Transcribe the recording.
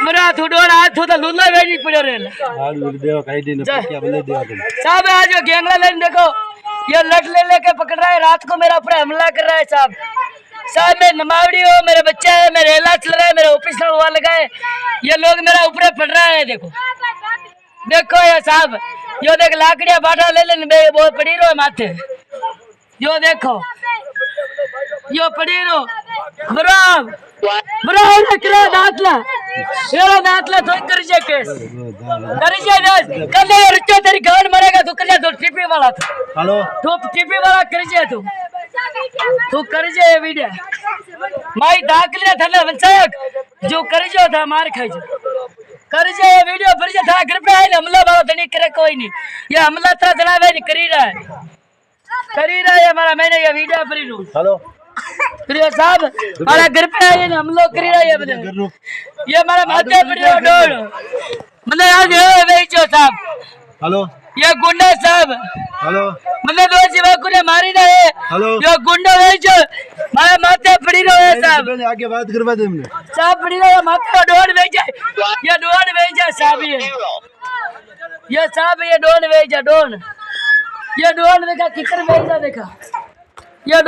मरा थू डोन आज थू तो लुल्ला वेजी पड़े रे हाल मिल देवा कहीं दिन क्या बोले देवा तुम साहब आज जो गैंगला लेने देखो ये लट ले लेके पकड़ रहा है रात को मेरा ऊपर हमला कर रहा है साहब साहब मैं नमावड़ी हो मेरे बच्चा है मेरे हेला चल रहा है मेरे ऑफिस में हुआ लगा है ये लोग मेरा ऊपर पड़ रहा है देखो देखो ये साहब यो देख लाकड़िया बाटा ले लेने बहुत पड़ी रो माथे यो देखो यो पड़ी रो बराब बराबर नकरा दातला येरा दातला तो कर जे केस कल ये रुचो तेरी गांड मरेगा तू कर जा तू टीपी वाला हेलो तू टीपी वाला कर जे तू कर जे वीडियो माई दाखले थले वंचक जो कर जो था मार खाई जो कर जे वीडियो पर जे था घर पे आए हमला वाला तनी करे कोई नहीं ये हमला ता जनावे नहीं करी रहा है हमारा मैंने ये वीडियो पर ही हेलो प्रिय साहब हमारा घर पे आए हम लोग करी रहा है ये हमारा माथे पर डोर मतलब आज वेचो साहब हेलो ये गुंडा साहब हेलो मतलब दो जीवा को ने मारी ना है हेलो ये गुंडा वेचो हमारे माथे पड़ी रहो साहब पहले आगे बात करवा दे हमने साहब पड़ी रहो माथे डोर वेचा ये डोर वेचा साहब ये साहब ये डोन वेचा डोन ये डोन देखा किकर वेचा देखा ये